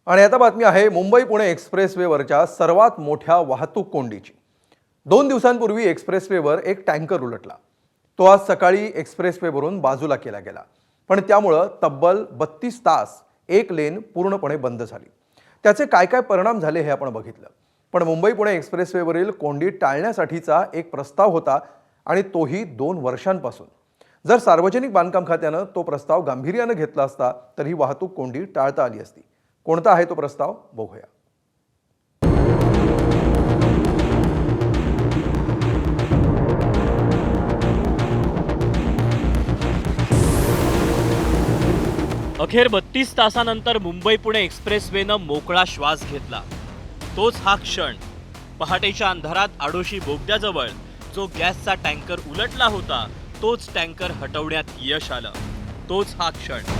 आणि आता बातमी आहे मुंबई पुणे एक्सप्रेसवेवरच्या सर्वात मोठ्या वाहतूक कोंडीची। 2 दिवसांपूर्वी एक्सप्रेसवेवर एक टँकर उलटला। तो आज सकाळी एक्सप्रेसवेवरून बाजूला केला गेला, पण त्यामुळे तब्बल 32 तास एक लेन पूर्णपणे बंद झाली। त्याचे काय काय परिणाम झाले हे आपण बघितलं। पण मुंबई पुणे एक्सप्रेसवेवरील कोंडी टाळण्यासाठीचा एक प्रस्ताव होता आणि तोही 2 वर्षांपासून। जर सार्वजनिक बांधकाम खात्याने तो प्रस्ताव गांभीर्याने घेतला असता तर ही वाहतूक कोंडी टाळता आली असती। कोणता आहे तो प्रस्ताव बघूया। अखेर 32 तासानंतर मुंबई पुणे एक्सप्रेसवेनं मोकळा श्वास घेतला। तोच हा क्षण, पहाटेच्या अंधारात आडोशी बोगद्याजवळ जो गॅसचा टँकर उलटला होता तोच टँकर हटवण्यात यश आलं। तोच हा क्षण।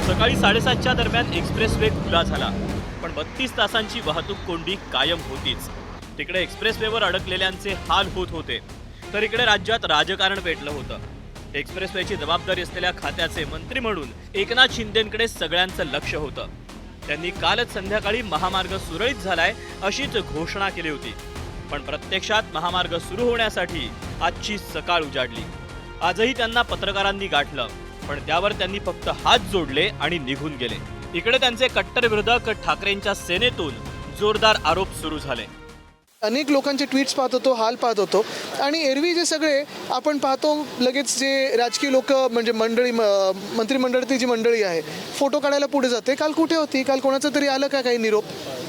सकाळी 7:30च्या दरम्यान एक्सप्रेसवे खुला झाला, पण 32 तासांची वाहतूक कोंडी कायम होतीच। तिकडे एक्सप्रेसवेवर अडकलेल्यांचे हाल होत होते, तर इकडे राज्यात राजकारण पेटलं होतं। एक्सप्रेसवेची जबाबदारी असलेल्या खात्याचे मंत्री म्हणून एकनाथ शिंदेंकडे सगळ्यांचं लक्ष होतं। त्यांनी कालच संध्याकाळी महामार्ग सुरळीत झालाय अशीच घोषणा केली होती, पण प्रत्यक्षात महामार्ग सुरू होण्यासाठी आजची सकाळ उजाडली। आजही त्यांना पत्रकारांनी गाठलं, पण त्यावर त्यांनी फक्त हात जोडले आणि निघून गेले। इकडे त्यांचे कट्टर विरोधक ठाकरेंच्या सेनेतून जोरदार आरोप सुरू झाले। अनेक लोकांचे ट्विट्स पाहत होतो, हाल पाहत होतो, आणि एरवी जे सगळे आपण पाहतो लगेच जे राजकीय लोक म्हणजे मंडळी, मंत्रिमंडळातील जी मंडळी आहे फोटो काढायला पुढे जाते। काल कुठे होती? काल कोणाचं तरी आलं का काही निरोप?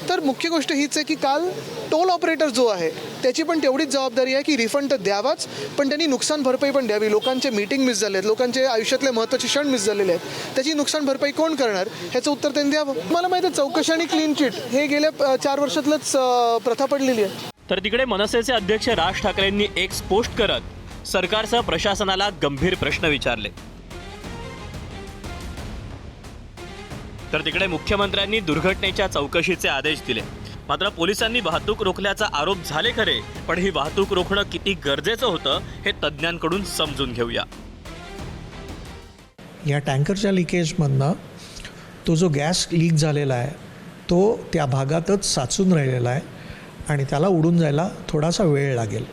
तर मुख्य गोष्ट हीच आहे की काल टोल ऑपरेटर जो आहे त्याची पण तेवढीच जबाबदारी आहे की रिफंड तर द्यावाच, पण त्यांनी नुकसान भरपाई पण द्यावी। लोकांचे मीटिंग मिस झाले आहेत, लोकांचे आयुष्यातले महत्त्वाचे क्षण मिस झालेले आहेत, त्याची नुकसान भरपाई कोण करणार ह्याचं उत्तर त्यांनी द्यावं। मला माहिती आहे चौकशी आणि क्लीन चिट हे गेल्या 4 वर्षातलंच प्रथा पडलेली आहे। तर तिकडे मनसेचे अध्यक्ष राज ठाकरेंनी एक्स पोस्ट करत सरकारसह प्रशासनाला गंभीर प्रश्न विचारले। तर तिकडे मुख्यमंत्र्यांनी दुर्घटनेच्या चौकशीचे आदेश दिले। मात्र पोलिसांनी वाहतूक रोखल्याचा आरोप झाले खरे, पण ही वाहतूक रोखणं किती गरजेचं होतं हे तज्ज्ञांकडून समजून घेऊया। या टँकरच्या लिकेजमधनं तो जो गॅस लीक झालेला आहे तो त्या भागातच साचून राहिलेला आहे आणि त्याला उडून जायला थोडासा वेळ लागेल।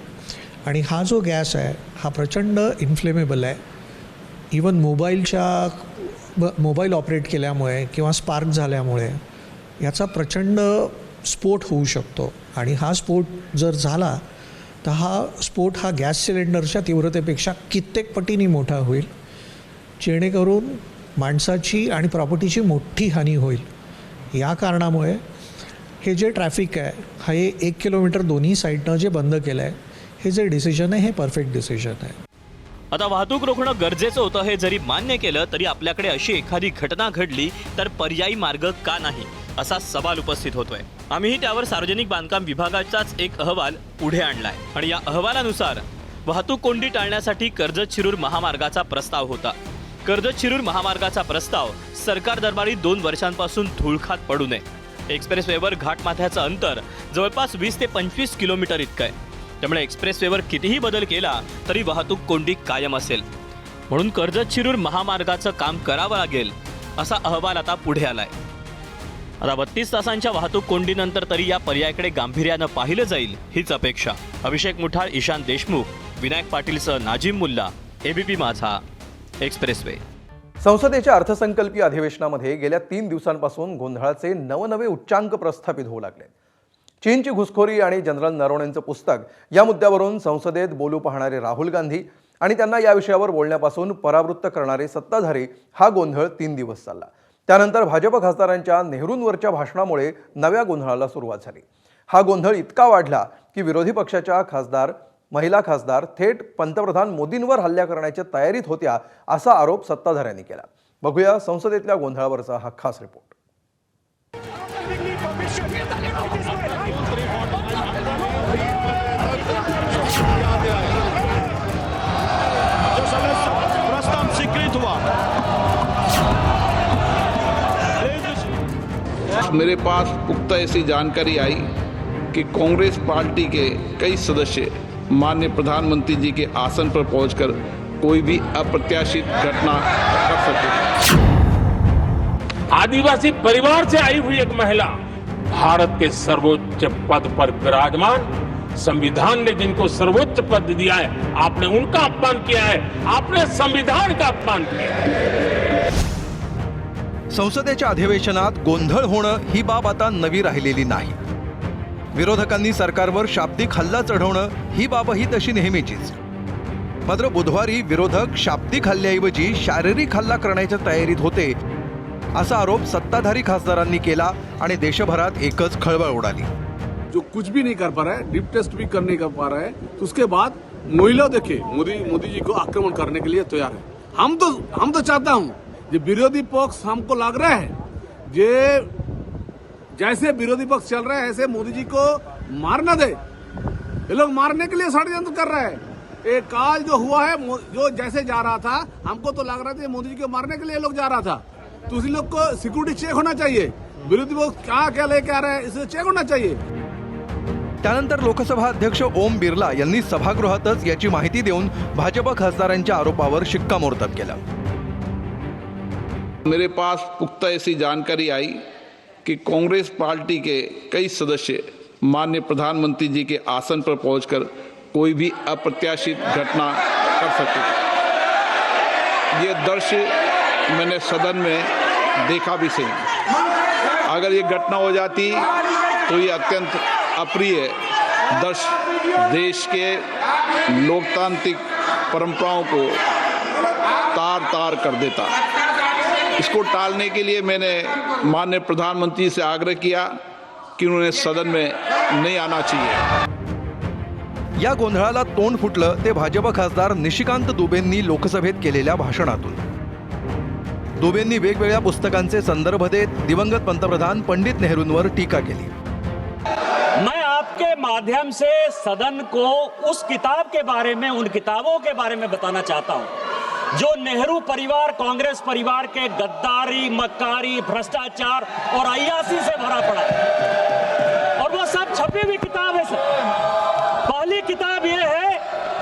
आणि हा जो गॅस आहे हा प्रचंड इन्फ्लेमेबल आहे। इवन मोबाईल ऑपरेट केल्यामुळे किंवा स्पार्क झाल्यामुळे याचा प्रचंड स्फोट होऊ शकतो, आणि हा स्फोट जर झाला तर हा स्फोट हा गॅस सिलेंडरच्या तीव्रतेपेक्षा कित्येक पटीने मोठा होईल, जेणेकरून माणसाची आणि प्रॉपर्टीची मोठी हानी होईल। या कारणामुळे हे जे ट्रॅफिक आहे हे 1 किलोमीटर दोन्ही साईडनं जे बंद केलं आहे हे जे डिसिजन आहे हे परफेक्ट डिसिजन आहे। आता वाहतूक रोखणं गरजेचं होतं हे जरी मान्य केलं तरी आपल्याकडे अशी एखादी घटना घडली तर पर्यायी मार्ग का नाही असा सवाल उपस्थित होतोय। आम्हीही त्यावर सार्वजनिक बांधकाम विभागाचाच एक अहवाल पुढे आणलाय, आणि या अहवालानुसार वाहतूक कोंडी टाळण्यासाठी कर्जत शिरूर महामार्गाचा प्रस्ताव होता। कर्जत शिरूर महामार्गाचा प्रस्ताव सरकार दरबारी 2 वर्षांपासून धुळखात पडू नये। एक्सप्रेसवेवर घाटमाथ्याचं अंतर जवळपास 20 ते 25 किलोमीटर इतकं आहे, त्यामुळे एक्सप्रेसवेवर कितीही बदल केला तरी वाहतूक कोंडी कायम असेल। म्हणून कर्जत शिरूर महामार्गाचं काम करावं लागेल असा अहवाल आता पुढे आलाय। आता 32 तासांच्या वाहतूक कोंडीनंतर तरी या पर्यायाकडे गांभीर्यानं पाहिलं जाईल हीच अपेक्षा। अभिषेक मुठाळ, ईशान देशमुख, विनायक पाटीलसह नाजिम मुल्ला, एबीपी माझा, एक्सप्रेसवे। संसदेच्या अर्थसंकल्पीय अधिवेशनामध्ये गेल्या 3 दिवसांपासून गोंधळाचे नवनवे उच्चांक प्रस्थापित होऊ लागले। चीनची घुसखोरी आणि जनरल नरवणेंचं पुस्तक या मुद्द्यावरून संसदेत बोलू पाहणारे राहुल गांधी आणि त्यांना या विषयावर बोलण्यापासून परावृत्त करणारे सत्ताधारी हा गोंधळ 3 दिवस चालला। त्यानंतर भाजप खासदारांच्या नेहरूंवरच्या भाषणामुळे नव्या गोंधळाला सुरुवात झाली। हा गोंधळ इतका वाढला की विरोधी पक्षाच्या महिला खासदार थेट पंतप्रधान मोदींवर हल्ला करण्याच्या तयारीत होत्या असा आरोप सत्ताधाऱ्यांनी केला। बघूया संसदेतल्या गोंधळावरचा हा खास रिपोर्ट। मेरे पास पुख्ता ऐसी जानकारी आई कि कांग्रेस पार्टी के कई सदस्य माननीय प्रधानमंत्री जी के आसन पर पहुंचकर कोई भी अप्रत्याशित घटना कर सके। आदिवासी परिवार से आई हुई एक महिला भारत के सर्वोच्च पद पर विराजमान, संविधान ने जिनको सर्वोच्च पद दिया है, आपने उनका अपमान किया है, आपने संविधान का अपमान किया है। संसदेच्या अधिवेशनात गोंधळ होणं ही बाब आता नवी राहिलेली नाही. विरोधकांनी सरकारवर शाब्दिक हल्ला चढवणं ही बाबही तशी नेहमीचीच. मात्र बुधवारी विरोधक शाब्दिक हल्ल्याऐवजी शारीरिक हल्ला करण्याच्या तयारीत होते असा आरोप सत्ताधारी खासदारांनी केला आणि देशभरात एकच खळबळ उडाली. जो कुछ भी नहीं कर पा रहा है, डीप टेस्ट भी कर नहीं कर पा रहा है, तो उसके बाद महिला देखे मोदी जी को आक्रमण करने के लिए तैयार है. हम तो चाहता हूं जो विरोधी पक्ष हमको लग रहा है जे जैसे विरोधी पक्ष चल रहा है ऐसे मोदी जी को मारना दे. ये लोग मारने के लिए षड्यंत्र कर रहा है. एक काल जो हुआ है, जो जैसे जा रहा था, हमको तो लग रहा था मोदी जी को मारने के लिए लोग जा रहा था. तो उसी लोग को सिक्योरिटी चेक होना चाहिए. विरोधी पक्ष क्या लेके आ रहा है, इसे चेक होना चाहिए. त्यानंतर लोकसभा अध्यक्ष ओम बिर्ला यांनी सभागृहातच याची माहिती देऊन भाजप खासदारांच्या आरोपावर शिक्कामोर्तब केलं. मेरे पास पुख्ता ऐसी जानकारी आई कि कांग्रेस पार्टी के कई सदस्य माननीय प्रधानमंत्री जी के आसन पर पहुंचकर कोई भी अप्रत्याशित घटना कर सके. ये दृश्य मैंने सदन में देखा भी सही. अगर ये घटना हो जाती तो ये अत्यंत अप्रिय दृश्य देश के लोकतांत्रिक परंपराओं को तार तार कर देता. इसको टालने के लिए मैंने माननीय प्रधानमंत्री से आग्रह किया कि उन्हें सदन में नहीं आना चाहिए. या गोंधळाला तोंड फुटलं ते भाजप खासदार निशिकांत दुबेंनी लोकसभेत केलेल्या भाषणातून. दुबेंनी वेगवेगळ्या पुस्तकांचे संदर्भ देत दिवंगत पंतप्रधान पंडित नेहरूंवर टीका केली. मैं आपके माध्यम से सदन को उस किताब के बारे में, उन किताबों के बारे में बताना चाहता हूं जो नेहरू परिवार, कांग्रेस परिवार के गद्दारी, मक्कारी, भ्रष्टाचार और अय्यासी से भरा पड़ा है. और वो सब छपी हुई किताब है सर. पहली किताब ये है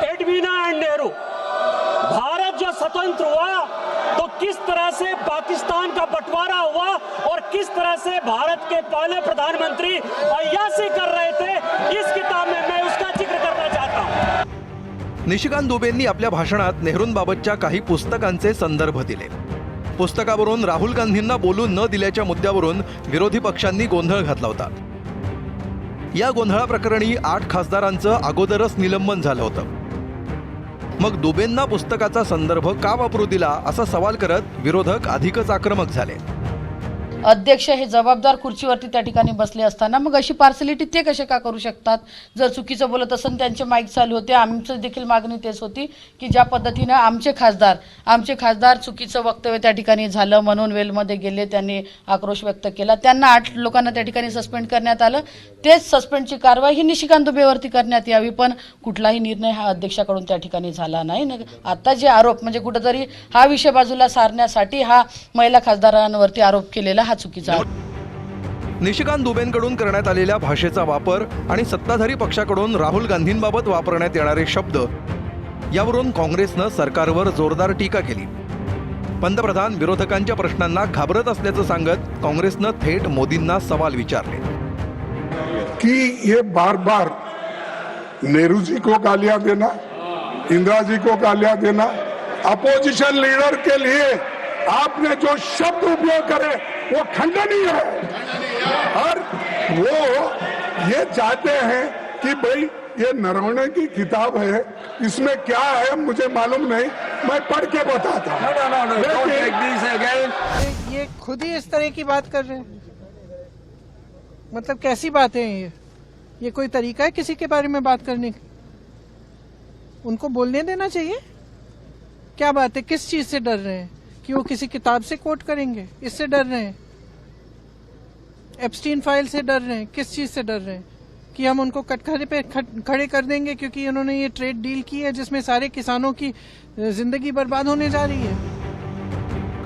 एडवीना एंड नेहरू. भारत जो स्वतंत्र हुआ तो किस तरह से पाकिस्तान का बंटवारा हुआ और किस तरह से भारत के पहले प्रधानमंत्री अय्यासी कर रहे थे, इस किताब में मैं उसका जिक्र करना चाहता हूं. निशिकांत दुबेंनी आपल्या भाषणात नेहरूंबाबतच्या काही पुस्तकांचे संदर्भ दिले. पुस्तकावरून राहुल गांधींना बोलू न दिल्याच्या मुद्द्यावरून विरोधी पक्षांनी गोंधळ घातला होता. या गोंधळाप्रकरणी 8 खासदारांचं अगोदरच निलंबन झालं होतं. मग दुबेंना पुस्तकाचा संदर्भ का वापरू दिला असा सवाल करत विरोधक अधिकच आक्रमक झाले. अध्यक्ष हे जबाबदार खुर्चीवरती त्या ठिकाणी बसले असताना मग अशी पार्सलिटी ते कसे का करू शकतात. जर चुकीचं बोलत असेल त्यांचे माईक चालू होते. आमचं देखील मागणी तेच होती की ज्या पद्धतीनं आमचे खासदार चुकीचं वक्तव्य त्या ठिकाणी झालं म्हणून वेलमध्ये गेले, त्यांनी आक्रोश व्यक्त केला. त्यांना 8 लोकांना त्या ठिकाणी सस्पेंड करण्यात आलं. तेच सस्पेंडची कारवाई ही निशिकांत दुबेवरती करण्यात यावी, पण कुठलाही निर्णय हा अध्यक्षाकडून त्या ठिकाणी झाला नाही. आता जे आरोप म्हणजे कुठेतरी हा विषय बाजूला सारण्यासाठी हा महिला खासदारांवरती आरोप केलेला हा चुकीचा. निशिकांत दुबेंकडून करण्यात आलेल्या भाषेचा वापर आणि सत्ताधारी पक्षाकडून राहुल गांधींबाबत वापरण्यात येणारे शब्द यावरून काँग्रेसनं सरकारवर जोरदार टीका केली. पंतप्रधान विरोधकांच्या प्रश्नांना घाबरत असल्याचं सांगत काँग्रेसनं थेट मोदींना सवाल विचारले कि ये बार बार नेहरू जी को गालियां देना, इंदिरा जी को गालियां देना, अपोजिशन लीडर के लिए आपने जो शब्द उपयोग करे वो खंडनीय है. और वो ये चाहते हैं कि भाई ये नरवणे की किताब है, इसमें क्या है मुझे मालूम नहीं, मैं पढ़ के बताता हूँ. ये खुद ही इस तरह की बात कर रहे हैं. मतलब कैसी बात है ये कोई तरीका है किसी के बारे में बात करने का? उनको बोलने देना चाहिए. क्या बात है, किस चीज से डर रहे हैं कि वो किसी किताब से कोट करेंगे? इससे डर रहे हैं. एप्स्टीन फाइल से डर रहे हैं. किस चीज से डर रहे हैं कि हम उनको कटघरे पे खड़े कर देंगे क्योंकि उन्होंने ये ट्रेड डील की है जिसमें सारे किसानों की जिंदगी बर्बाद होने जा रही है.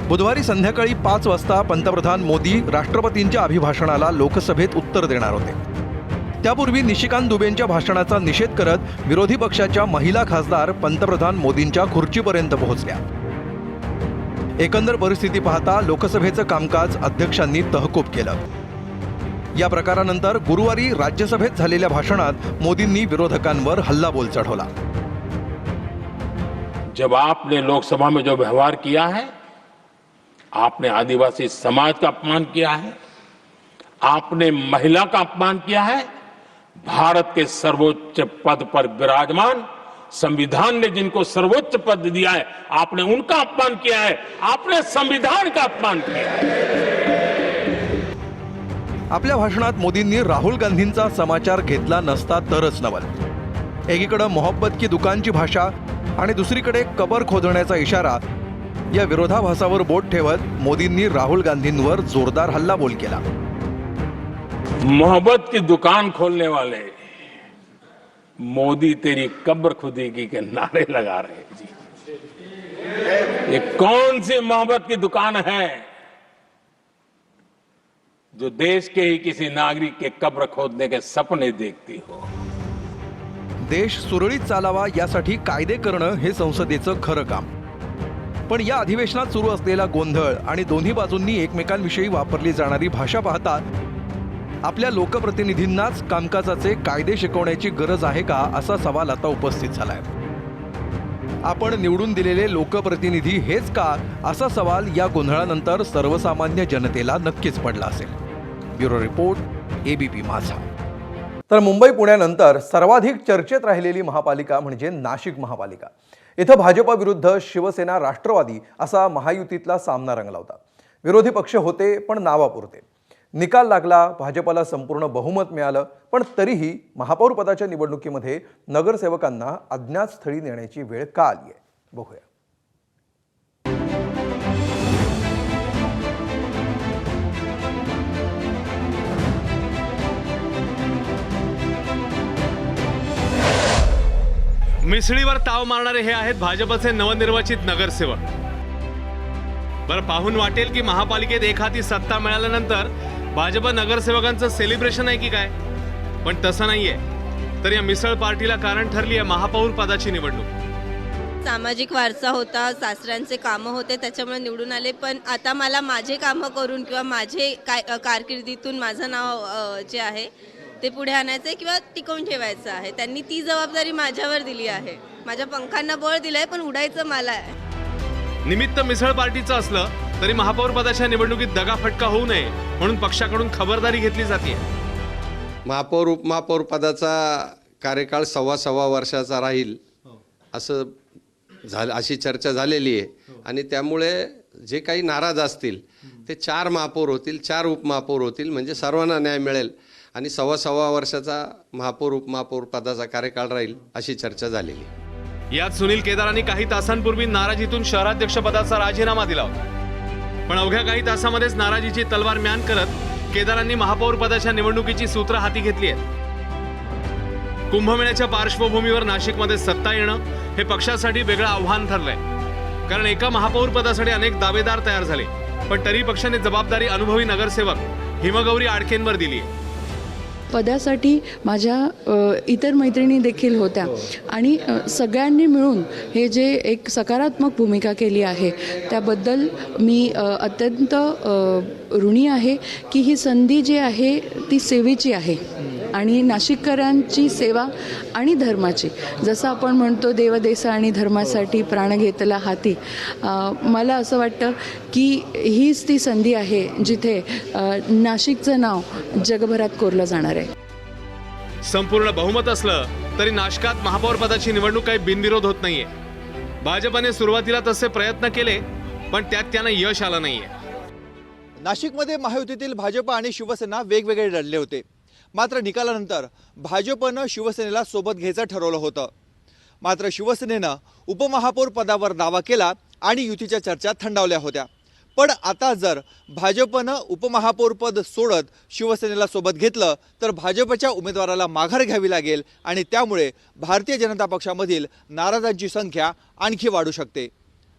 बुधवारी संध्याकाळी 5 वाजता पंतप्रधान मोदी राष्ट्रपतींच्या अभिभाषणाला लोकसभेत उत्तर देणार होते. त्यापूर्वी निशिकांत दुबेंच्या भाषणाचा निषेध करत विरोधी पक्षाच्या महिला खासदार पंतप्रधान मोदींच्या खुर्चीपर्यंत पोहोचल्या. एकंदर परिस्थिती पाहता लोकसभेचं कामकाज अध्यक्षांनी तहकूब केलं. या प्रकारानंतर गुरुवारी राज्यसभेत झालेल्या भाषणात मोदींनी विरोधकांवर हल्लाबोल चढवला. जब आपने लोकसभा में जो व्यवहार किया है, आपने आदिवासी समाज का अपमान किया है, आपने महिला का अपमान किया है, भारत के सर्वोच्च पद पर विराजमान संविधान ने जिनको सर्वोच्च पद दिया है, आपने उनका अपमान किया है, आपने संविधान का अपमान किया है. आपल्या भाषणात मोदींनी राहुल गांधींचा समाचार घेतला नसता तरच नवल. एकीकडे मोहब्बत की दुकानची भाषा आणि दुसरीकडे कबर खोदण्याचा इशारा या विरोधाभासावर बोट ठेवत मोदींनी राहुल गांधींवर जोरदार हल्लाबोल केला. मोहब्बत की दुकान खोलने वाले मोदी तेरी कब्र खुदेगी के नारे लगा रहे हैं जी. ये कौन सी मोहब्बत की दुकान है जो देश के ही किसी नागरिक के कब्र खोदने के सपने देखती हो. देश सुरळीत चालावा यासाठी कायदे करणं हे संसदेचं खरं काम. पण या अधिवेशनात सुरू असलेला गोंधळ आणि दोन्ही बाजूंनी एकमेकांविषयी वापरली जाणारी भाषा पाहता आपल्या लोकप्रतिनिधींनाच कामकाजाचे कायदे शिकवण्याची गरज आहे का असा सवाल आता उपस्थित झालाय. आपण निवडून दिलेले लोकप्रतिनिधी हेच का असा सवाल या गोंधळानंतर सर्वसामान्य जनतेला नक्कीच पडला असेल. ब्युरो रिपोर्ट, ABP माझा. तर मुंबई पुण्यानंतर सर्वाधिक चर्चेत राहिलेली महापालिका म्हणजे नाशिक महापालिका. इथं भाजपा विरुद्ध शिवसेना राष्ट्रवादी असा महायुतीतला सामना रंगला होता. विरोधी पक्ष होते पण नावापुरते. निकाल लागला, भाजपला संपूर्ण बहुमत मिळालं, पण तरीही महापौर पदाच्या निवडणुकीमध्ये नगरसेवकांना अज्ञात स्थळी नेण्याची वेळ का आली आहे, बघूया. मिसळीवर ताव मारणारे हे आहेत भाजपचे नवनिर्वाचित नगरसेवक. बरं, पाहून वाटेल की महापालिकेत एखादी सत्ता मिळाल्यानंतर भाजप नगरसेवकांचं सेलिब्रेशन आहे की काय, पण तसं नाहीये. तर या मिसळ पार्टीला कारण ठरली आहे महापौर पदाची निवडणूक. सामाजिक वारसा होता, सासऱ्यांचे कामं होते, त्याच्यामुळे निवडून आले. पण आता मला माझे कामं करून किंवा माझे कारकिर्दीतून माझं नाव जे आहे ते पुढे आणायचं आहे किंवा टिकवून ठेवायचं आहे. त्यांनी ती जबाबदारी माझ्यावर दिली आहे. माझ्या पंखांना बळ दिलंय, पण उडायचं मला आहे. निमित्त मिसळ पार्टीचं असलं तरी महापौर पदाच्या निवडणुकीत दगाफटका होऊ नये म्हणून पक्षाकडून खबरदारी घेतली जाते. महापौर उपमहापौर पदाचा कार्यकाळ 1.25 वर्षाचा राहील असं झालं, अशी चर्चा झालेली आहे. आणि त्यामुळे जे काही नाराज असतील ते 4 महापौर होतील, 4 उपमहापौर होतील, म्हणजे सर्वांना न्याय मिळेल आणि 1.25 वर्षाचा महापौर उपमहापौर पदाचा कार्यकाळ राहील अशी चर्चा झालेली. यात सुनील केदारांनी काही तासांपूर्वी नाराजीतून शहराध्यक्ष पदाचा राजीनामा दिला होता. पण अवघ्या काही तासामध्येच नाराजीची तलवार म्यान करत केदारांनी महापौर पदाच्या निवडणुकीची सूत्र हाती घेतली आहेत. कुंभमेळ्याच्या पार्श्वभूमीवर नाशिकमध्ये सत्ता येणं हे पक्षासाठी वेगळं आव्हान ठरलंय. कारण एका महापौर पदासाठी अनेक दावेदार तयार झाले, पण तरी पक्षाने जबाबदारी अनुभवी नगरसेवक हिमगौरी आडकेंवर दिली आहे. पदासाठी माझ्या इतर मैत्रिणी देखील होत्या आणि सगळ्यांनी मिळून हे जे एक सकारात्मक भूमिका केली आहे त्याबद्दल मी अत्यंत ऋणी आहे की ही संधी जी आहे ती सेवेची आहे आणि नाशिककरांची सेवा आणि धर्माची. जसं आपण म्हणतो देवदेश आणि धर्मासाठी प्राण घेतला हाती, मला असं वाटतं की हीच ती संधी आहे जिथे नाशिकचं नाव जगभरात कोरलं जाणार आहे. संपूर्ण बहुमत असलं तरी नाशिकात महापौर पदाची निवडणूक काही बिनविरोध होत नाहीये. भाजपने सुरुवातीला तसे प्रयत्न केले पण त्यात त्यांना यश आलं नाहीये. नाशिकमध्ये महायुतीतील भाजप आणि शिवसेना वेगवेगळे लढले होते. मात्र निकालानंतर भाजपनं शिवसेनेला सोबत घ्यायचं ठरवलं होतं. मात्र शिवसेनेनं उपमहापौर पदावर दावा केला आणि युतीच्या चर्चा थंडावल्या होत्या. पण आता जर भाजपनं उपमहापौर पद सोडत शिवसेनेला सोबत घेतलं तर भाजपच्या उमेदवाराला माघार घ्यावी लागेल आणि त्यामुळे भारतीय जनता पक्षामधील नाराजांची संख्या आणखी वाढू शकते.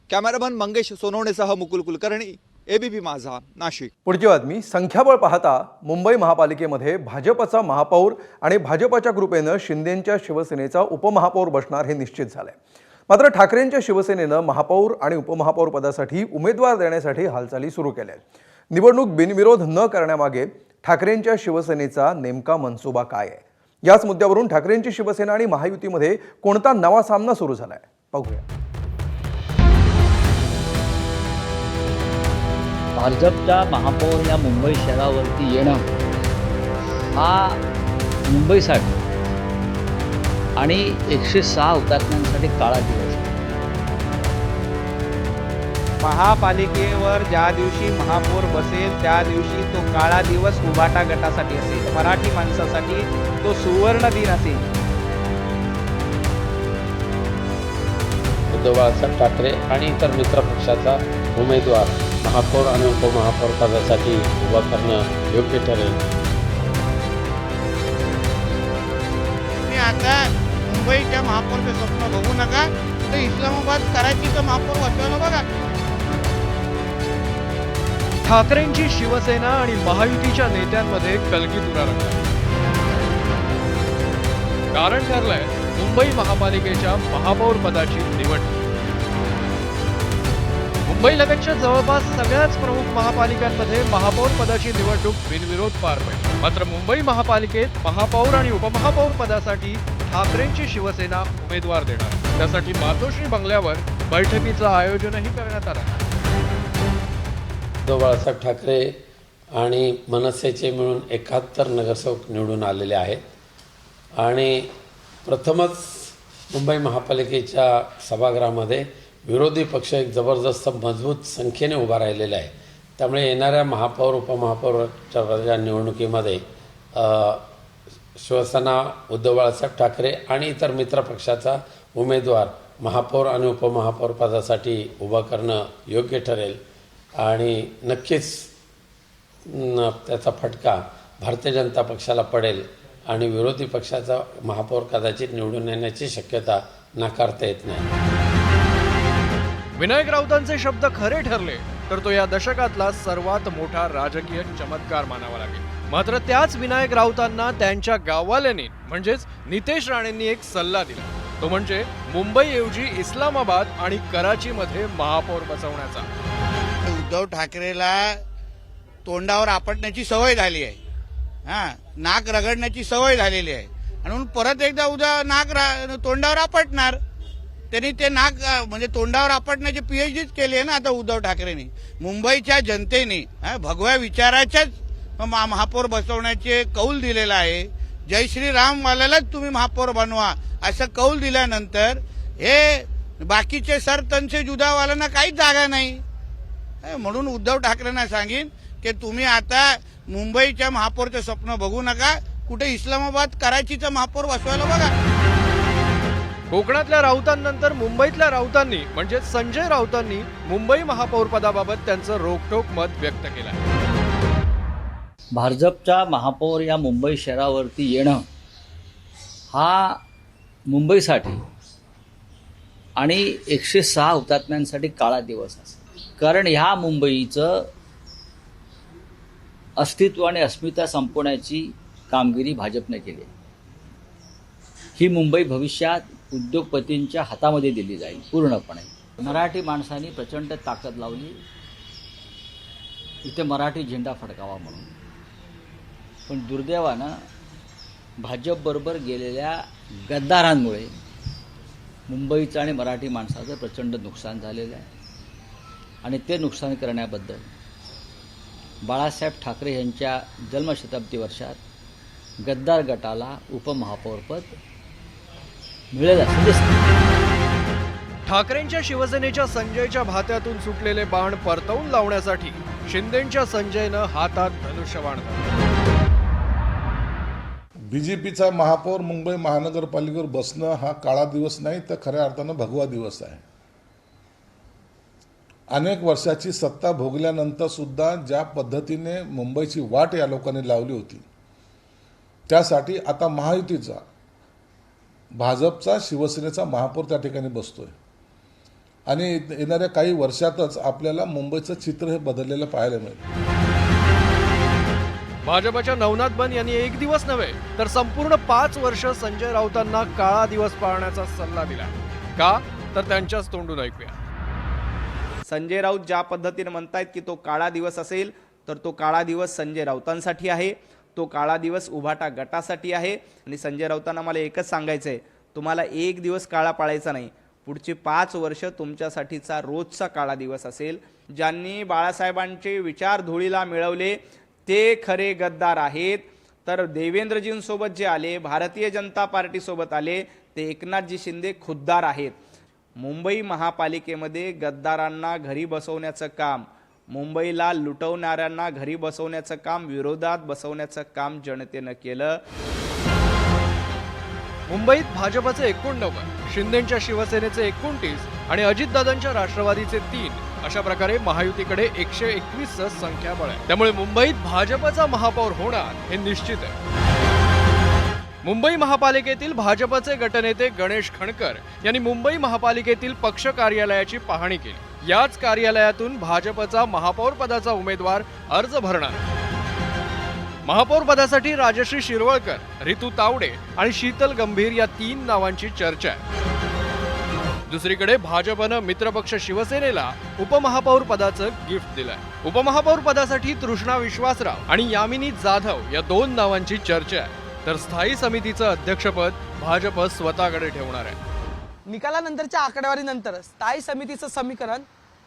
कॅमेरामन मंगेश सोनवणेसह मुकुल कुलकर्णी, ABP माझा, नाशिक. पुढची बातमी. संख्याबळ पाहता मुंबई महापालिकेमध्ये भाजपचा महापौर आणि भाजपच्या कृपेनं शिंदेंच्या शिवसेनेचा उपमहापौर बसणार हे निश्चित झालंय. मात्र ठाकरेंच्या शिवसेनेनं महापौर आणि उपमहापौर पदासाठी उमेदवार देण्यासाठी हालचाली सुरू केल्या आहेत. निवडणूक बिनविरोध न करण्यामागे ठाकरेंच्या शिवसेनेचा नेमका मनसुबा काय आहे? याच मुद्द्यावरून ठाकरेंची शिवसेना आणि महायुतीमध्ये कोणता नवा सामना सुरू झालाय पाहूया. भाजपच्या महापौर या मुंबई शहरावरती येणं हा मुंबईसाठी आणि 106 हुतात्म्यांसाठी काळा दिवस. महापालिकेवर ज्या दिवशी महापौर बसेल त्या दिवशी तो काळा दिवस उभाटा गटासाठी असेल, मराठी माणसासाठी तो सुवर्ण दिन असेल. उद्धव बाळासाहेब ठाकरे आणि इतर मित्रपक्षाचा उमेदवार महापौर आणि उपमहापौर पदासाठी उभा करणं योग्य ठरेल. तुम्ही आता मुंबईच्या महापौरचं स्वप्न बघू नका, तर इस्लामाबाद कराचीचं महापौर वाचवायला बघा. ठाकरेंची शिवसेना आणि महायुतीच्या नेत्यांमध्ये कलगीतुरा रंगला. कारण ठरलंय मुंबई महापालिकेच्या महापौर पदाची निवडणूक. मुंबईलगतच्या जवळपास सगळ्याच प्रमुख महापालिकांमध्ये महापौर पदाची निवडणूक बिनविरोध पार पडली. मात्र मुंबई महापालिकेत महापौर आणि उपमहापौर पदासाठी ठाकरेंची शिवसेना उमेदवार देणार. त्यासाठी मातोश्री बंगल्यावर बैठकीचं आयोजनही करण्यात आलं. उद्धव बाळासाहेब ठाकरे आणि मनसेचे मिळून 71 नगरसेवक निवडून आलेले आहेत आणि प्रथमच मुंबई महापालिकेच्या सभागृहामध्ये विरोधी पक्ष एक जबरदस्त मजबूत संख्येने उभा राहिलेला आहे. त्यामुळे येणाऱ्या महापौर उपमहापौराच्या निवडणुकीमध्ये शिवसेना उद्धव बाळासाहेब ठाकरे आणि इतर मित्रपक्षाचा उमेदवार महापौर आणि उपमहापौर पदासाठी उभा करणं योग्य ठरेल आणि नक्कीच त्याचा फटका भारतीय जनता पक्षाला पडेल आणि विरोधी पक्षाचा महापौर कदाचित निवडून येण्याची शक्यता नाकारता येत नाही. विनायक राऊतांचे शब्द खरे ठरले तर तो या दशकातला सर्वात मोठा राजकीय चमत्कार मानावा लागेल. मात्र त्याच विनायक राऊतांना त्यांच्या गाववाल्यांनी म्हणजेच नितेश राणेंनी एक सल्ला दिला. तो म्हणजे मुंबईऐवजी इस्लामाबाद आणि कराचीमध्ये महापौर बसवण्याचा. उद्धव ठाकरेला तोंडावर आपटण्याची सवय झाली आहे, नाक रगडण्याची सवय झालेली आहे आणि म्हणून परत एकदा तोंडावर आपटणार. त्यांनी ते नाक म्हणजे तोंडावर आपटण्याची PhDच केली आहे ना आता उद्धव ठाकरेंनी. मुंबईच्या जनतेने भगव्या विचाराच्याच महापौर बसवण्याचे कौल दिलेला आहे. जय श्रीरामवाल्यालाच तुम्ही महापौर बनवा असं कौल दिल्यानंतर हे बाकीचे सरतनचे जुदावाल्यांना काहीच जागा नाही. म्हणून उद्धव ठाकरेंना सांगेन की तुम्ही आता मुंबईच्या महापौरचं स्वप्न बघू नका, कुठे इस्लामाबाद कराचीचं महापौर बसवायला बघा. कोकणातल्या राऊतांनंतर मुंबईतल्या राऊतांनी म्हणजे संजय राऊतांनी मुंबई महापौर पदाबाबत त्यांचं रोखठोक मत व्यक्त केलं आहे. भाजपच्या महापौर या मुंबई शहरावरती येणं हा मुंबईसाठी आणि 106 हुतात्म्यांसाठी काळा दिवस असेल. कारण ह्या मुंबईचं अस्तित्व आणि अस्मिता संपवण्याची कामगिरी भाजपने केली. ही मुंबई भविष्यात उद्योगपतींच्या हातामध्ये दिली जाईल पूर्णपणे. मराठी माणसांनी प्रचंड ताकद लावली इथे मराठी झेंडा फडकावा म्हणून, पण दुर्दैवानं भाजपबरोबर गेलेल्या गद्दारांमुळे मुंबईचं आणि मराठी माणसाचं प्रचंड नुकसान झालेलं आहे आणि ते नुकसान करण्याबद्दल बाळासाहेब ठाकरे यांच्या जन्मशताब्दी वर्षात गद्दार गटाला उपमहापौरपद मिळेल असं दिसतं. ठाकरेंच्या शिवसेनेच्या संजयच्या भात्यातून सुटलेले बाण परतवून लावण्यासाठी शिंदेंच्या संजयनं हातात धनुष्यबाण धरलं. बीजेपीचा महापौर मुंबई महानगरपालिकेवर बसणं हा काळा दिवस नाही तर खऱ्या अर्थानं भगवा दिवस आहे. अनेक वर्षाची सत्ता भोगल्यानंतर सुद्धा ज्या पद्धतीने मुंबईची वाट या लोकांनी लावली होती त्यासाठी आता महायुतीचा भाजपचा शिवसेनेचा महापौर त्या ठिकाणी बसतोय आणि येणाऱ्या काही वर्षातच आपल्याला मुंबईचं चित्र हे बदललेलं पाहायला मिळेल. भाजपच्या नवनाथ बन यांनी एक दिवस नव्हे तर संपूर्ण 5 वर्ष संजय राऊतांना काळा दिवस पाळण्याचा सल्ला दिला. का तर त्यांच्याच तोंडून ऐकूया. संजय राऊत ज्या पद्धतीने म्हणतायत की तो काळा दिवस असेल, तर तो काळा दिवस संजय राऊतांसाठी आहे, तो काळा दिवस उभाटा गटासाठी आहे. आणि संजय राऊतांना मला एकच सांगायचं आहे, तुम्हाला एक दिवस काळा पाळायचा नाही, पुढची 5 वर्ष तुमच्यासाठीचा रोजचा काळा दिवस असेल. ज्यांनी बाळासाहेबांचे विचार धुळीला मिळवले ते खरे गद्दार आहेत. तर देवेंद्रजींसोबत जे आले, भारतीय जनता पार्टीसोबत आले, ते एकनाथजी शिंदे खुद्दार आहेत. मुंबई महापालिकेमध्ये गद्दारांना घरी बसवण्याचं काम, मुंबईला लुटवणाऱ्यांना घरी बसवण्याचं काम, विरोधात बसवण्याचं काम जनतेनं केलं. मुंबईत भाजपचे 89, शिंदेच्या शिवसेनेचे 29 आणि अजितदादांच्या राष्ट्रवादीचे 3 अशा प्रकारे महायुतीकडे 121 संख्याबळ आहे. त्यामुळे मुंबईत भाजपचा महापौर होणार हे निश्चित आहे. मुंबई महापालिकेतील भाजपचे गटनेते गणेश खणकर यांनी मुंबई महापालिकेतील पक्ष कार्यालयाची पाहणी केली. याच कार्यालयातून भाजपचा महापौर पदाचा उमेदवार अर्ज भरणार. महापौर पदासाठी राजश्री शिरवळकर, रितू तावडे आणि शीतल गंभीर या 3 नावांची चर्चा आहे. दुसरीकडे भाजपनं मित्रपक्ष शिवसेनेला उपमहापौर पदाचं गिफ्ट दिलंय. उपमहापौर पदासाठी तृष्णा विश्वासराव आणि यामिनी जाधव या 2 नावांची चर्चा आहे. तर स्थायी समितीचं अध्यक्षपद भाजप स्वतःकडे ठेवणार आहे. निकालानंतरच्या आकडेवारीनंतर स्थायी समितीचं समीकरण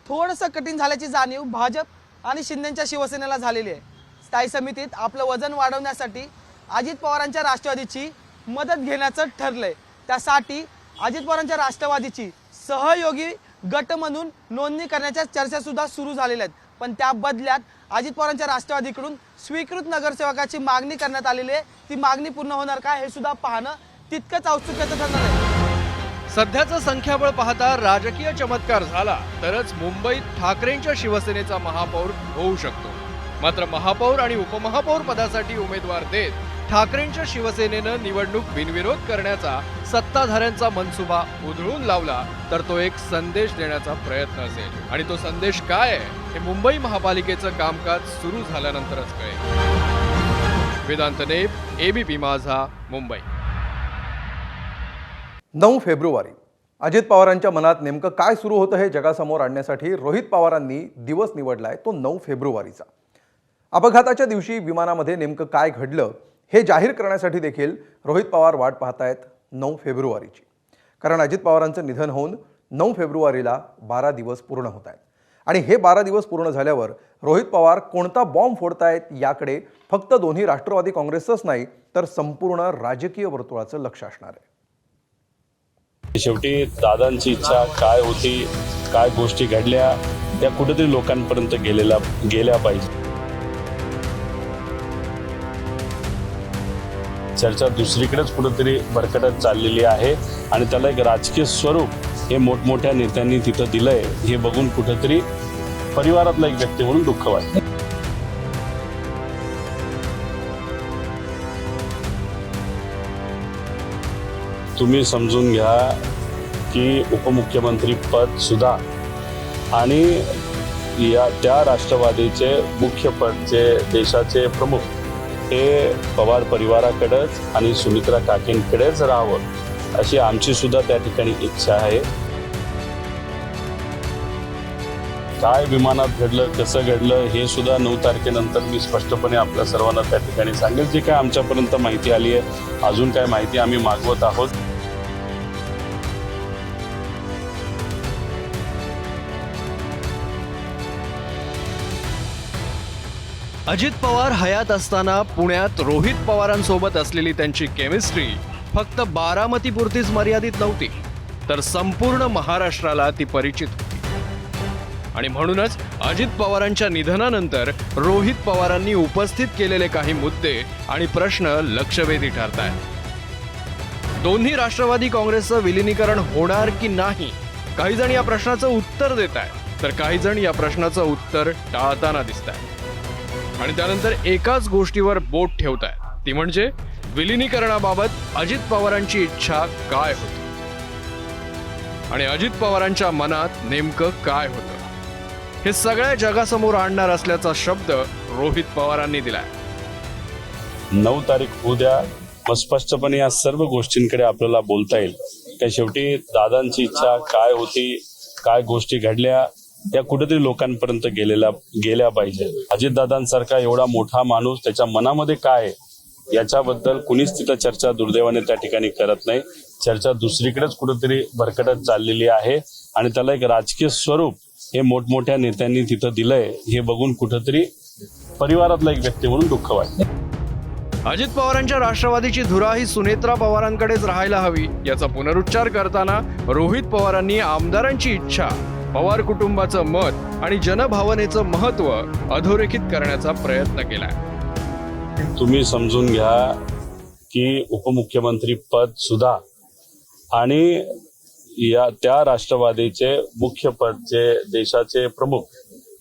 थोडंसं कठीण झाल्याची जाणीव भाजप आणि शिंदेच्या शिवसेनेला झालेली आहे. स्थायी समितीत आपलं वजन वाढवण्यासाठी अजित पवारांच्या राष्ट्रवादीची मदत घेण्याचं ठरलंय. त्यासाठी अजित पवारांच्या राष्ट्रवादीची सहयोगी गट म्हणून नोंदणी करण्याच्या चर्चा सुद्धा सुरू झालेल्या आहेत. पण त्या बदल्यात अजित पवारांच्या राष्ट्रवादीकडून स्वीकृत नगरसेवकाची मागणी करण्यात आलेली आहे. ती मागणी पूर्ण होणार का हे सुद्धा पाहणं तितकंच औत्सुक्याचं ठरणार आहे. सध्याचं संख्याबळ पाहता राजकीय चमत्कार झाला तरच मुंबईत ठाकरेंच्या शिवसेनेचा महापौर होऊ शकतो. मात्र महापौर आणि उपमहापौर पदासाठी उमेदवार देत ठाकरेंच्या शिवसेनेनं निवडणूक बिनविरोध करण्याचा सत्ताधाऱ्यांचा मनसुबा उधळून लावला तर तो एक संदेश देण्याचा प्रयत्न असेल. आणि तो संदेश काय आहे हे मुंबई महापालिकेचं कामकाज सुरू झाल्यानंतरच कळेल. वेदांत नेप, ABP माझा, मुंबई. 9 फेब्रुवारी अजित पवारांच्या मनात नेमकं काय सुरू होतं हे जगासमोर आणण्यासाठी रोहित पवारांनी दिवस निवडलाय तो 9 फेब्रुवारीचा. अपघाताच्या दिवशी विमानामध्ये नेमकं काय घडलं हे जाहीर करण्यासाठी देखील रोहित पवार वाट पाहतायत 9 फेब्रुवारीची. कारण अजित पवारांचं निधन होऊन 9 फेब्रुवारीला 12 दिवस पूर्ण होत आहेत. आणि हे 12 दिवस पूर्ण झाल्यावर रोहित पवार कोणता बॉम्ब फोडतायत याकडे फक्त दोन्ही राष्ट्रवादी काँग्रेसच नाही तर संपूर्ण राजकीय वर्तुळाचं लक्ष असणार आहे. शेवटी दादांची इच्छा काय होती, काय गोष्टी घडल्या, त्या कुठेतरी लोकांपर्यंत गेल्या पाहिजे. चर्चा दुसरीकडेच कुठेतरी भरकटत चाललेली आहे आणि त्याला एक राजकीय स्वरूप हे मोठमोठ्या नेत्यांनी तिथं दिलंय हे बघून कुठेतरी परिवारातला एक व्यक्ती म्हणून दुःख वाटतं. तुम्ही समजून घ्या की उपमुख्यमंत्री पद सुद्धा आणि त्या राष्ट्रवादीचे मुख्य पदचे देशाचे प्रमुख हे पवार परिवाराकडेच आणि सुमित्रा काकींकडेच राहावं अशी आमची सुद्धा त्या ठिकाणी इच्छा आहे. काय विमानात घडलं, कसं घडलं हे सुद्धा 9 तारखेनंतर मी स्पष्टपणे आपल्या सर्वांना त्या ठिकाणी सांगेल. जे काय आमच्यापर्यंत माहिती आली आहे, अजून काय माहिती आम्ही मागवत आहोत. अजित पवार हयात असताना पुण्यात रोहित पवारांसोबत असलेली त्यांची केमिस्ट्री फक्त बारामतीपुरतीच मर्यादित नव्हती तर संपूर्ण महाराष्ट्राला ती परिचित होती. आणि म्हणूनच अजित पवारांच्या निधनानंतर रोहित पवारांनी उपस्थित केलेले काही मुद्दे आणि प्रश्न लक्षवेधी ठरतायत. दोन्ही राष्ट्रवादी काँग्रेसचं विलिनीकरण होणार की नाही, काही जण या प्रश्नाचं उत्तर देत आहेत तर काही जण या प्रश्नाचं उत्तर टाळताना दिसत आहेत. आणि त्यानंतर एकाच गोष्टीवर बोट ठेवतायत, ती म्हणजे विलिनीकरणाबाबत अजित पवारांची इच्छा काय होती. आणि अजित पवारांच्या मनात नेमकं काय होतं हे सगळ्या जगासमोर आणणार असल्याचा शब्द रोहित पवारांनी दिलाय. 9 तारीख उद्या मग स्पष्टपणे या सर्व गोष्टींकडे आपल्याला बोलता येईल. काय शेवटी दादांची इच्छा काय होती, काय गोष्टी घडल्या, त्या कुठेतरी लोकांपर्यंत गेल्या पाहिजे. अजितदादांसारखा एवढा मोठा माणूस, त्याच्या मनामध्ये काय आहे याच्याबद्दल कुणीच तिथं चर्चा दुर्दैवाने त्या ठिकाणी करत नाही. चर्चा दुसरीकडेच कुठेतरी भरकटत चाललेली आहे आणि त्याला एक राजकीय स्वरूप हे मोठमोठ्या नेत्यांनी तिथं दिलंय हे बघून कुठेतरी परिवारातला एक व्यक्ती म्हणून दुःख वाटतं. अजित पवारांच्या राष्ट्रवादीची धुरा ही सुनेत्रा पवारांकडेच राहायला हवी याचा पुनरुच्चार करताना रोहित पवारांनी आमदारांची इच्छा, पवार कुटुंबाचं मत आणि जनभावनेचं महत्त्व अधोरेखित करण्याचा प्रयत्न केलाय. तुम्ही समजून घ्या की उपमुख्यमंत्री पद सुद्धा आणि त्या राष्ट्रवादीचे मुख्य पद जे देशाचे प्रमुख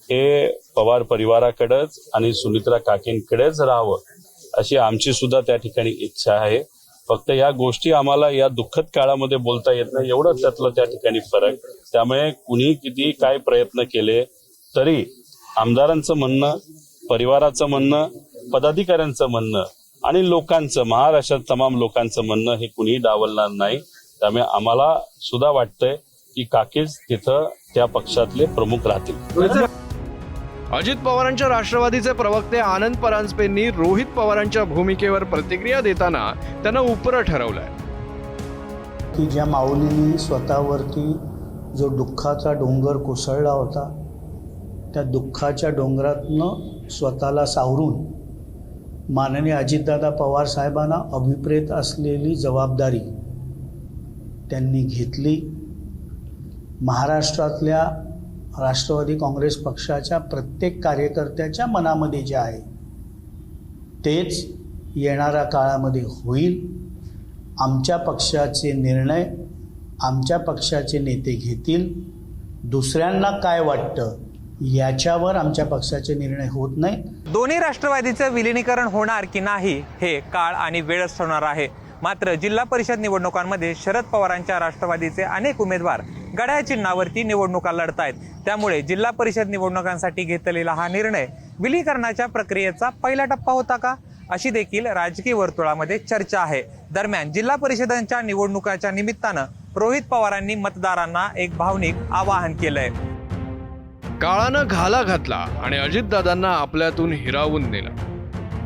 हे पवार परिवाराकडेच आणि सुनित्रा काकींकडेच राहावं अशी आमची सुद्धा त्या ठिकाणी इच्छा आहे. फक्त या गोष्टी आम्हाला या दुःखद काळामध्ये बोलता येत नाही, एवढंच त्यातलं त्या ठिकाणी फरक. त्यामुळे कुणी किती काय प्रयत्न केले तरी आमदारांचं म्हणणं, परिवाराचं म्हणणं, पदाधिकाऱ्यांचं म्हणणं आणि लोकांचं, महाराष्ट्रात तमाम लोकांचं म्हणणं हे कुणीही डावलणार नाही. त्यामुळे आम्हाला सुद्धा वाटतंय की काकीच तिथं त्या पक्षातले प्रमुख राहतील. अजित पवारांच्या राष्ट्रवादीचे प्रवक्ते आनंद परांजपेंनी रोहित पवारांच्या भूमिकेवर प्रतिक्रिया देताना त्यांना उपरं ठरवलंय की ज्या माऊलींनी स्वतःवरती जो दुःखाचा डोंगर कोसळला होता त्या दुःखाच्या डोंगरातनं स्वतःला सावरून माननीय अजितदादा पवार साहेबांना अभिप्रेत असलेली जबाबदारी त्यांनी घेतली. महाराष्ट्रातल्या राष्ट्रवादी काँग्रेस पक्षाच्या प्रत्येक कार्यकर्त्याच्या मनामध्ये जे आहे तेच येणाऱ्या काळामध्ये होईल. आमच्या पक्षाचे निर्णय आमच्या पक्षाचे नेते घेतील. दुसऱ्यांना काय वाटतं याच्यावर आमच्या पक्षाचे निर्णय होत नाही. दोन्ही राष्ट्रवादीचं विलिनीकरण होणार की नाही हे काळ आणि वेळच ठरवणार आहे. मात्र जिल्हा परिषद निवडणुकांमध्ये शरद पवारांच्या राष्ट्रवादीचे अनेक उमेदवार घड्याळ चिन्हावरती निवडणुका लढतायत. त्यामुळे जिल्हा परिषद निवडणुकांसाठी घेतलेला हा निर्णय विलीकरणाच्या प्रक्रियेचा पहिला टप्पा होता का, अशी देखील राजकीय वर्तुळामध्ये चर्चा आहे. दरम्यान जिल्हा परिषदांच्या निवडणुकाच्या निमित्तानं रोहित पवारांनी मतदारांना एक भावनिक आवाहन केलंय. काळानं घाला घातला आणि अजितदादांना आपल्यातून हिरावून नेलं.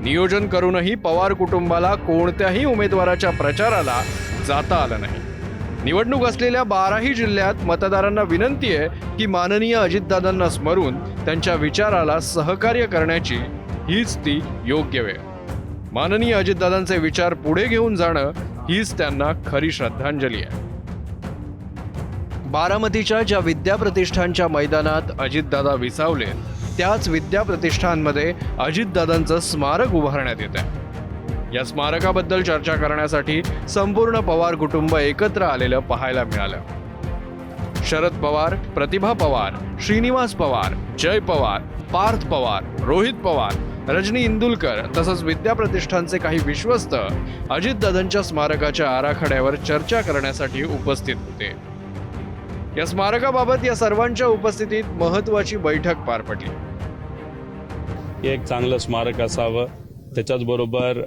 नियोजन करूनही पवार कुटुंबाला कोणत्याही उमेदवाराच्या प्रचाराला जाता आलं नाही. निवडणूक असलेल्या 12ही जिल्ह्यात मतदारांना विनंती आहे की माननीय अजितदादांना स्मरून त्यांच्या विचाराला सहकार्य करण्याची हीच ती योग्य वेळ. माननीय अजितदादांचे विचार पुढे घेऊन जाणं हीच त्यांना खरी श्रद्धांजली आहे. बारामतीच्या ज्या विद्याप्रतिष्ठानच्या मैदानात अजितदादा विसावले त्याच विद्याप्रतिष्ठानमध्ये अजितदादांचं स्मारक उभारण्यात येत आहे. या स्मारकाबद्दल चर्चा करण्यासाठी संपूर्ण पवार कुटुंब एकत्र आलेलं पाहायला मिळालं. शरद पवार, प्रतिभा पवार, श्रीनिवास पवार, जय पवार, पार्थ पवार, रोहित पवार, रजनी इंदुलकर तसंच विद्याप्रतिष्ठानचे काही विश्वस्त अजितदादांच्या स्मारकाच्या आराखड्यावर चर्चा करण्यासाठी उपस्थित होते. या स्मारकाबाबत या सर्वांच्या उपस्थितीत महत्त्वाची बैठक पार पडली. एक चांगलं स्मारक असावं, त्याच्याच बरोबर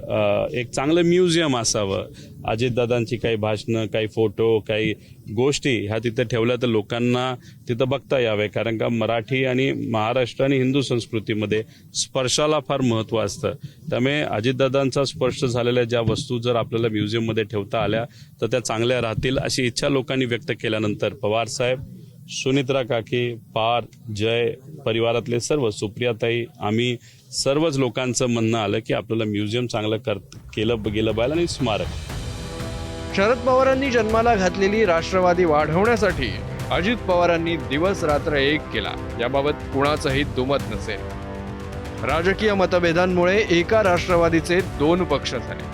एक चांगलं म्युझियम असावं. अजितदादांची काही भाषणं, काही फोटो, काही गोष्टी ह्या तिथं ठेवल्या तर लोकांना तिथं बघता यावे. कारण का मराठी आणि महाराष्ट्र आणि हिंदू संस्कृतीमध्ये स्पर्शाला फार महत्त्व असतं. त्यामुळे अजितदादांचा स्पर्श झालेल्या ज्या वस्तू जर आपल्याला म्युझियममध्ये ठेवता आल्या तर त्या चांगल्या राहतील अशी इच्छा लोकांनी व्यक्त केल्यानंतर पवार साहेब, सुनित्रा काकी, पार्थ, जय, परिवारातले सर्व, सुप्रियाताई, आम्ही सर्वच लोकांचं म्हणणं आलं की आपल्याला म्युझियम चांगलं केलं गेलं पाहिजे आणि स्मारक. शरद पवारांनी जन्माला घातलेली राष्ट्रवादी वाढवण्यासाठी अजित पवारांनी दिवस रात्र एक केला याबाबत कुणाचंही दुमत नसेल. राजकीय मतभेदांमुळे एका राष्ट्रवादीचे 2 पक्ष झाले.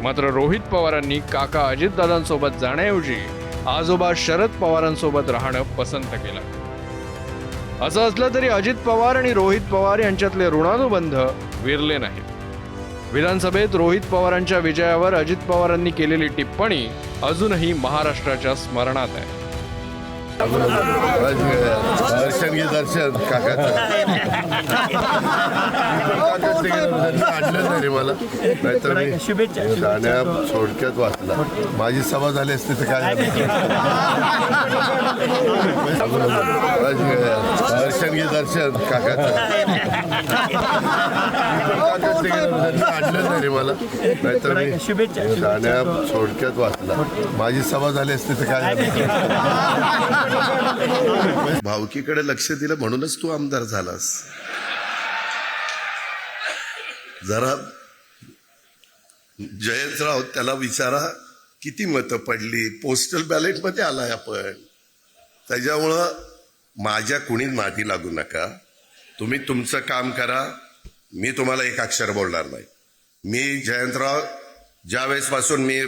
मात्र रोहित पवारांनी काका अजितदादांसोबत जाण्याऐवजी आजोबा शरद पवारांसोबत राहणं पसंत केलं. असं असलं तरी अजित पवार आणि रोहित पवार यांच्यातले ऋणानुबंध विरले नाहीत. विधानसभेत रोहित पवारांच्या विजयावर अजित पवारांनी केलेली टिप्पणी अजूनही महाराष्ट्राच्या स्मरणात आहे. दर्शन घे दर्शन काकाचं आणलं नाही रे मला, नाहीतर मी शुभेच्छा थोडक्यात वाचला. माझी सभा झाली असते तर काय दर्शन घे दर्शन काकाचं आणलं नाही रे मला, नाहीतर मी शुभेच्छा थोडक्यात वाचला. माझी सभा झाली असते तर काय भावकीकडे लक्ष दिलं म्हणूनच तू आमदार झालास. जरा जयंतराव त्याला विचारा किती मतं पडली, पोस्टल बॅलेट मध्ये आलाय आपण. त्याच्यामुळं माझ्या कुणी माती लागू नका. तुम्ही तुमचं काम करा. मी तुम्हाला एक अक्षर बोलणार नाही. मी जयंतराव ज्यावेळेसपासून मी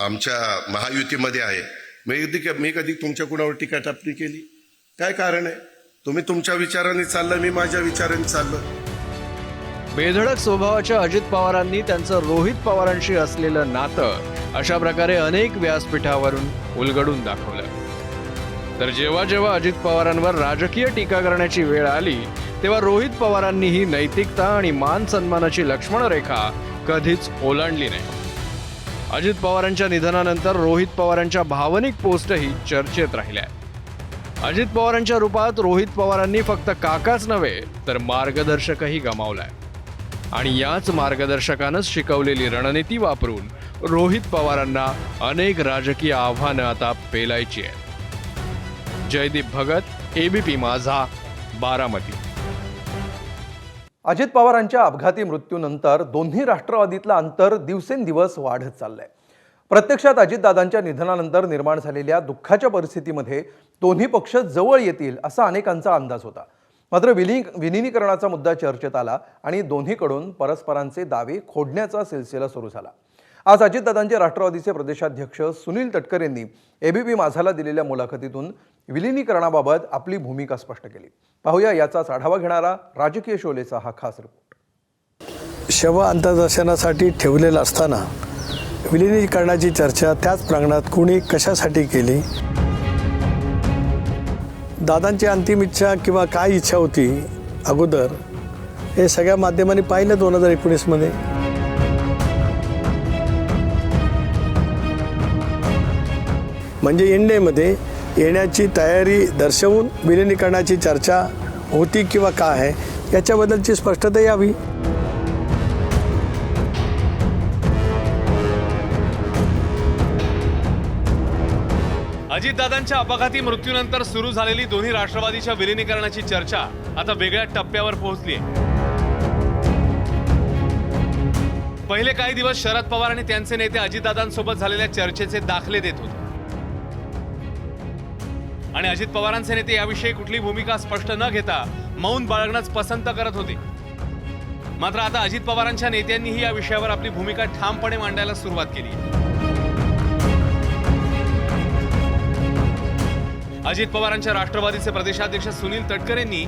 आमच्या महायुतीमध्ये आहे, मी कधी तुमच्या कुणावर टीका टापणी केली? काय कारण आहे? तुम्ही तुमच्या विचाराने चाललं, मी माझ्या विचाराने चाललो. बेधडक स्वभावाच्या अजित पवारांनी त्यांचं रोहित पवारांशी असलेलं नातं अशा प्रकारे अनेक व्यासपीठावरून उलगडून दाखवलं. तर जेव्हा जेव्हा अजित पवारांवर राजकीय टीका करण्याची वेळ आली तेव्हा रोहित पवारांनीही नैतिकता आणि मान सन्मानाची लक्ष्मणरेखा कधीच ओलांडली नाही. अजित पवारांच्या निधनानंतर रोहित पवारांच्या भावनिक पोस्टही चर्चेत राहिल्या. अजित पवारांच्या रूपात रोहित पवारांनी फक्त काकाच नव्हे तर मार्गदर्शकही गमावलाय. आणि याच मार्गदर्शकानंच शिकवलेली रणनीती वापरून रोहित पवारांना अनेक राजकीय आव्हानं आता पेलायची आहेत. जयदीप भगत, एबीपी माझा, बारामती. अजित पवारांच्या अपघाती मृत्यूनंतर दोन्ही राष्ट्रवादीतलं अंतर दिवसेंदिवस वाढत चाललंय. प्रत्यक्षात अजितदादांच्या निधनानंतर निर्माण झालेल्या दुःखाच्या परिस्थितीमध्ये दोन्ही पक्ष जवळ येतील असा अनेकांचा अंदाज होता. मात्र विलिनीकरणाचा मुद्दा चर्चेत आला आणि दोन्हीकडून परस्परांचे दावे खोडण्याचा सिलसिला सुरू झाला. आज अजितदादांचे राष्ट्रवादीचे प्रदेशाध्यक्ष सुनील तटकरे यांनी एबीपी माझाला दिलेल्या मुलाखतीतून विलिनीकरणाबाबत आपली भूमिका स्पष्ट केली. पाहूया याचाच आढावा घेणारा राजकीय शोलेचा हा खास रिपोर्ट. शव अंत्यदर्शनासाठी ठेवलेला असताना विलिनीकरणाची चर्चा त्याच प्रांगणात कुणी कशासाठी केली? दादांची अंतिम इच्छा किंवा काय इच्छा होती अगोदर हे सगळ्या माध्यमांनी पाहिलं 2019 मध्ये. म्हणजे इंडियामध्ये येण्याची तयारी दर्शवून विलिनीकरणाची चर्चा होती किंवा काय आहे याच्याबद्दलची स्पष्टता यावी. अजितदादांच्या अपघाती मृत्यूनंतर सुरू झालेली दोन्ही राष्ट्रवादीच्या विलिनीकरणाची चर्चा आता वेगळ्या टप्प्यावर पोहोचली आहे. पहिले काही दिवस शरद पवार आणि त्यांचे नेते अजितदादांसोबत झालेल्या चर्चेचे दाखले देत होते आणि अजित पवारांचे नेते याविषयी कुठली भूमिका स्पष्ट न घेता मौन बाळगणंच पसंत करत होते. मात्र आता अजित पवारांच्या नेत्यांनीही या विषयावर आपली भूमिका ठामपणे मांडायला सुरुवात केली. अजित पवारांच्या राष्ट्रवादीचे प्रदेशाध्यक्ष सुनील तटकरे यांनी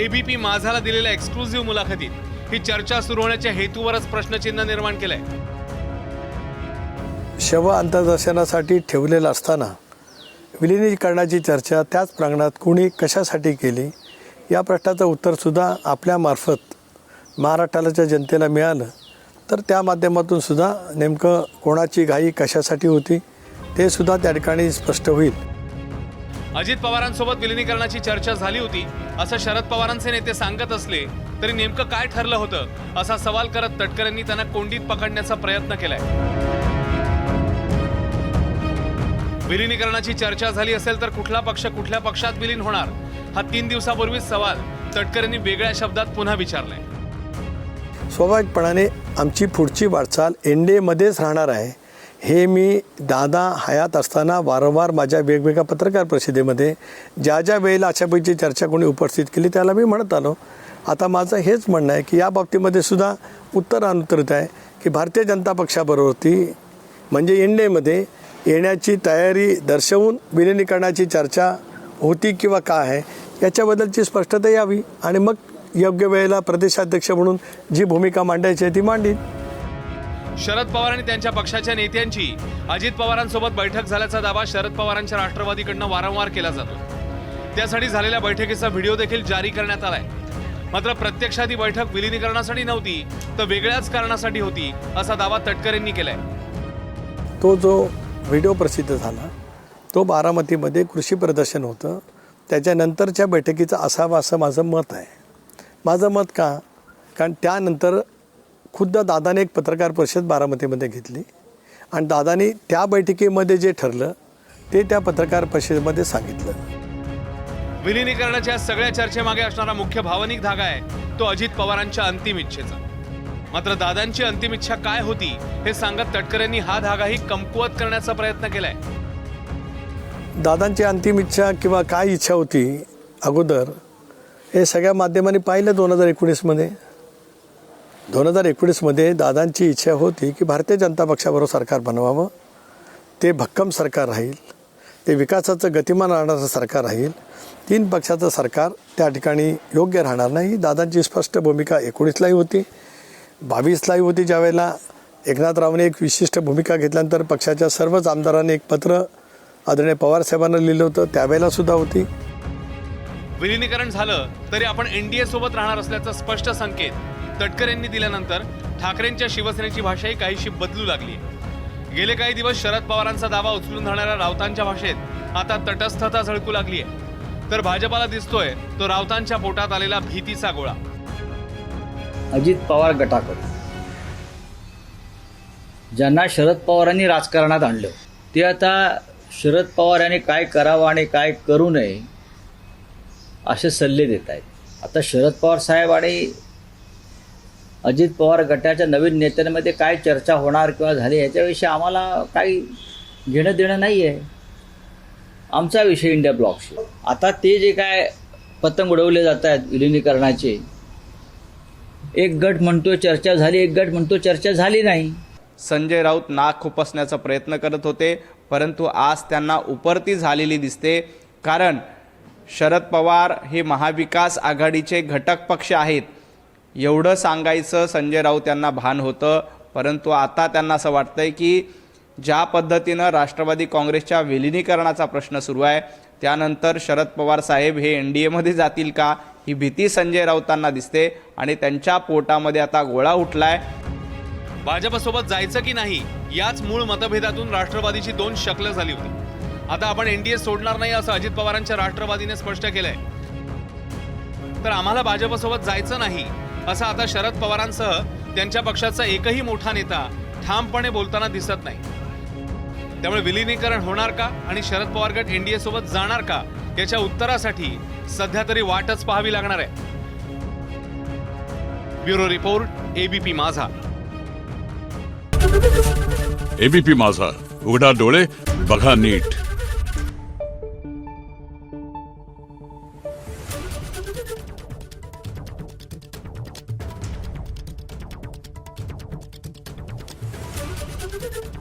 एबीपी माझाला दिलेल्या एक्सक्लुझिव्ह मुलाखतीत ही चर्चा सुरू होण्याच्या हेतूवरच प्रश्नचिन्ह निर्माण केलंय. शव अंत्यदर्शनासाठी ठेवलेला असताना विलिनीकरणाची चर्चा त्याच प्रांगणात कुणी कशासाठी केली या प्रश्नाचं उत्तरसुद्धा आपल्यामार्फत महाराष्ट्राच्या जनतेला मिळालं तर त्या माध्यमातून सुद्धा नेमकं कोणाची घाई कशासाठी होती ते सुद्धा त्या ठिकाणी स्पष्ट होईल. अजित पवारांसोबत विलिनीकरणाची चर्चा झाली होती असं शरद पवारांचे नेते सांगत असले तरी नेमकं काय ठरलं होतं असा सवाल करत तटकरेंनी त्यांना कोंडीत पकडण्याचा प्रयत्न केलाय. विलिनीकरणाची चर्चा झाली असेल तर कुठला पक्ष कुठल्या पक्षात विलीन होणार हा 3 दिवसापूर्वीच सवाल तटकरेंनी वेगळ्या शब्दात पुन्हा विचारलाय. स्वाभाविकपणाने आमची पुढची वाटचाल एनडीएमध्येच राहणार आहे हे मी दादा हयात असताना वारंवार माझ्या वेगवेगळ्या पत्रकार परिषदेमध्ये ज्या ज्या वेळेला अशापैकी चर्चा कोणी उपस्थित केली त्याला मी म्हणत आलो. आता माझं हेच म्हणणं आहे की या बाबतीमध्ये सुद्धा उत्तर अनुत्तरित आहे की भारतीय जनता पक्षाबरोबरती म्हणजे एनडीएमध्ये येण्याची तयारी दर्शवून विलिनीकरणाची चर्चा होती किंवा काय आहे याच्याबद्दलची स्पष्टता यावी आणि मग योग्य वेळेला प्रदेशाध्यक्ष म्हणून जी भूमिका मांडायची आहे ती मांडील. शरद पवार आणि त्यांच्या पक्षाच्या नेत्यांची अजित पवारांसोबत बैठक झाल्याचा दावा शरद पवारांच्या राष्ट्रवादीकडनं वारंवार केला जातो. त्यासाठी झालेल्या बैठकीचा व्हिडिओ देखील जारी करण्यात आलाय. मात्र प्रत्यक्षात ही बैठक विलिनीकरणासाठी नव्हती तर वेगळ्याच कारणासाठी होती असा दावा तटकरेंनी केलाय. तो जो व्हिडिओ प्रसिद्ध झाला तो बारामतीमध्ये कृषी प्रदर्शन होतं, त्याच्यानंतरच्या बैठकीचा असावा असं माझं मत आहे. माझं मत का? कारण त्यानंतर खुद्द दादाने एक पत्रकार परिषद बारामतीमध्ये घेतली आणि दादानी त्या बैठकीमध्ये जे ठरलं ते त्या पत्रकार परिषदेमध्ये सांगितलं. विलिनीकरणाच्या सगळ्या चर्चेमागे असणारा मुख्य भावनिक धागा आहे तो अजित पवारांच्या अंतिम इच्छेचा. मात्र दादांची अंतिम इच्छा काय होती हे सांगत तटकरेंनी हा धागाही कमकुवत करण्याचा प्रयत्न केलाय. दादांची अंतिम इच्छा किंवा काय इच्छा होती अगोदर हे सगळ्या माध्यमांनी पाहिलं. 2019मध्ये दादांची इच्छा होती की भारतीय जनता पक्षाबरोबर सरकार बनवावं, ते भक्कम सरकार राहील, ते विकासाचं गतिमान राहणारं सरकार राहील, 3 पक्षाचं सरकार त्या ठिकाणी योग्य राहणार नाही. दादांची स्पष्ट भूमिका 19लाही होती, 22लाही होती. ज्यावेळेला एकनाथरावने एक विशिष्ट भूमिका घेतल्यानंतर पक्षाच्या सर्वच आमदारांनी एक पत्र आदरणीय पवारसाहेबांना लिहिलं होतं, त्यावेळेला सुद्धा होती. विलिनीकरण झालं तरी आपण एनडीए सोबत राहणार असल्याचा स्पष्ट संकेत तटकरेंनी दिल्यानंतर ठाकरेंच्या शिवसेनेची भाषाही काहीशी बदलू लागली. गेले काही दिवस शरद पवारांचा दावा उचलून धरणाऱ्या राऊतांच्या भाषेत आता तटस्थता झळकू लागली आहे. तर भाजपाला दिसतोय तो राऊतांच्या पोटात आलेला भीतीचा गोळा. अजित पवार गटाकडून ज्यांना शरद पवारांनी राजकारणात आणलं ते आता शरद पवार यांनी काय करावं आणि काय करू नये असे सल्ले देत आहेत. आता शरद पवार साहेब आणि अजित पवार गटाच्या नवीन नेत्यांमध्ये काय चर्चा होणार किंवा झाली याच्याविषयी आम्हाला काही घेणं देणं नाही आहे. आमचा विषय इंडिया ब्लॉकशी. आता ते जे काय पतंग उडवले जात आहेत विलिनीकरणाचे, एक गट म्हणतो चर्चा झाली, एक गट म्हणतो चर्चा झाली नाही. संजय राऊत नाक खुपसण्याचा प्रयत्न करत होते, परंतु आज त्यांना उपरती झालेली दिसते. कारण शरद पवार हे महाविकास आघाडीचे घटक पक्ष आहेत एवढं सांगायचं संजय राऊत यांना भान होतं. परंतु आता त्यांना असं वाटतंय की ज्या पद्धतीनं राष्ट्रवादी काँग्रेसच्या विलिनीकरणाचा प्रश्न सुरू आहे त्यानंतर शरद पवार साहेब हे एनडीएमध्ये जातील का ही भीती संजय राऊतांना दिसते आणि त्यांच्या पोटामध्ये आता गोळा उठलाय. भाजपसोबत जायचं की नाही याच मूळ मतभेदातून राष्ट्रवादीची 2 शकलं झाली होती. आता आपण एनडीए सोडणार नाही असं अजित पवारांच्या राष्ट्रवादीने स्पष्ट केलंय. तर आम्हाला भाजपसोबत जायचं नाही असं आता शरद पवारांसह त्यांच्या पक्षाचा एकही मोठा नेता ठामपणे बोलताना दिसत नाही. त्यामुळे विलिनीकरण होणार का आणि शरद पवार गट एनडीए सोबत जाणार का याच्या उत्तरासाठी सध्या तरी वाटच पाहावी लागणार आहे. ब्युरो रिपोर्ट, एबीपी माझा. एबीपी माझा, उघडा डोळे बघा नीट. Thank you.